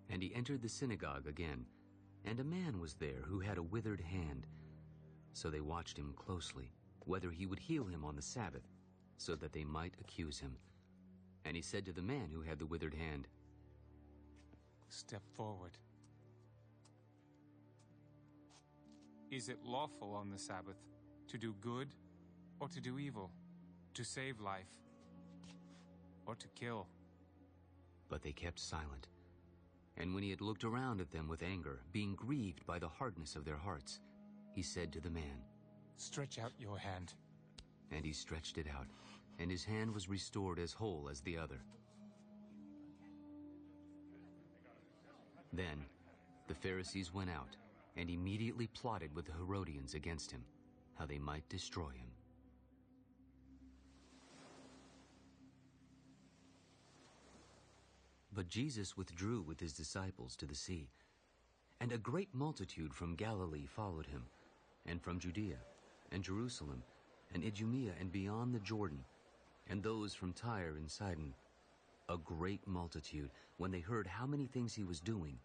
And he entered the synagogue again, and a man was there who had a withered hand. So they watched him closely, whether he would heal him on the Sabbath, so that they might accuse him. And he said to the man who had the withered hand, "Step forward. Is it lawful on the Sabbath to do good or to do evil, to save life or to kill?" But they kept silent. And when he had looked around at them with anger, being grieved by the hardness of their hearts, he said to the man, "Stretch out your hand." And he stretched it out, and his hand was restored as whole as the other. Then the Pharisees went out, and immediately plotted with the Herodians against him, how they might destroy him. But Jesus withdrew with his disciples to the sea, and a great multitude from Galilee followed him, and from Judea, and Jerusalem, and Idumea, and beyond the Jordan, and those from Tyre and Sidon. A great multitude, when they heard how many things he was doing,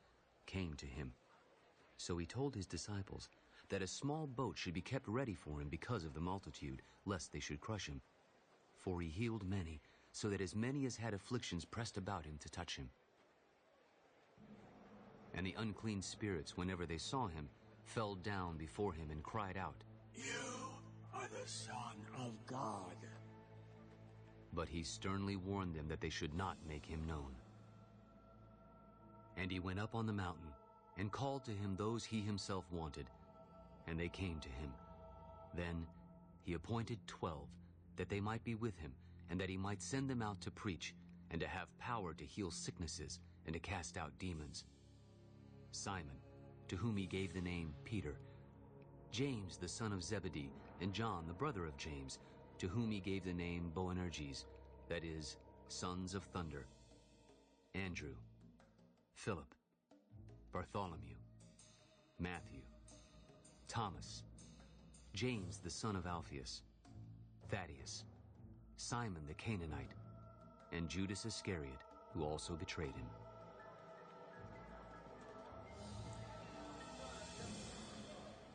came to him. So he told his disciples that a small boat should be kept ready for him because of the multitude, lest they should crush him. For he healed many, so that as many as had afflictions pressed about him to touch him. And the unclean spirits, whenever they saw him, fell down before him and cried out, "You are the Son of God." But he sternly warned them that they should not make him known. And he went up on the mountain, and called to him those he himself wanted, and they came to him. Then he appointed 12, that they might be with him, and that he might send them out to preach, and to have power to heal sicknesses, and to cast out demons. Simon, to whom he gave the name Peter, James the son of Zebedee, and John the brother of James, to whom he gave the name Boanerges, that is, sons of thunder, Andrew, Philip, Bartholomew, Matthew, Thomas, James the son of Alphaeus, Thaddeus, Simon the Canaanite, and Judas Iscariot, who also betrayed him.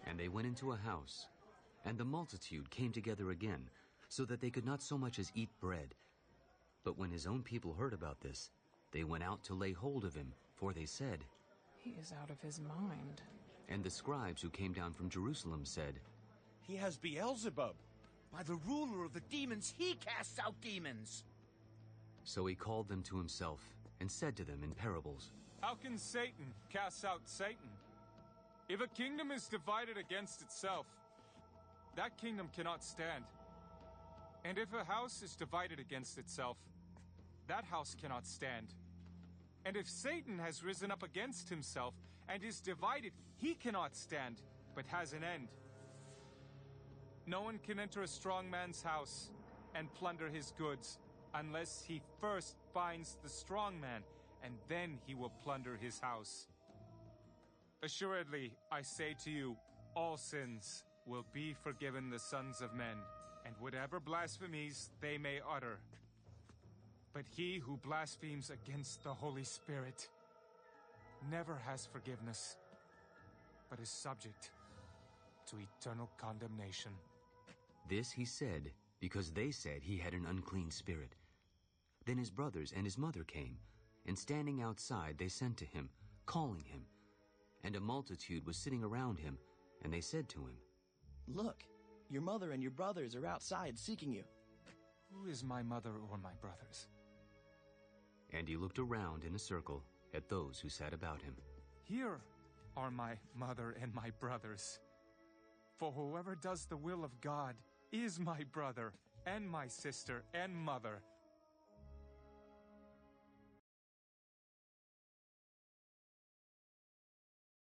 And they went into a house, and the multitude came together again, so that they could not so much as eat bread. But when his own people heard about this, they went out to lay hold of him, for they said, "He is out of his mind." And the scribes who came down from Jerusalem said, "He has Beelzebub. By the ruler of the demons, he casts out demons." So he called them to himself, and said to them in parables, How can Satan cast out Satan? If a kingdom is divided against itself, that kingdom cannot stand. And if a house is divided against itself, that house cannot stand. And if Satan has risen up against himself and is divided, he cannot stand, but has an end. No one can enter a strong man's house and plunder his goods unless he first binds the strong man, and then he will plunder his house. Assuredly, I say to you, all sins will be forgiven the sons of men, and whatever blasphemies they may utter. But he who blasphemes against the Holy Spirit never has forgiveness, but is subject to eternal condemnation. This he said, because they said he had an unclean spirit. Then his brothers and his mother came, and standing outside they sent to him, calling him. And a multitude was sitting around him, and they said to him, "Look, your mother and your brothers are outside seeking you." Who is my mother or my brothers? And he looked around in a circle at those who sat about him. Here are my mother and my brothers. For whoever does the will of God is my brother and my sister and mother.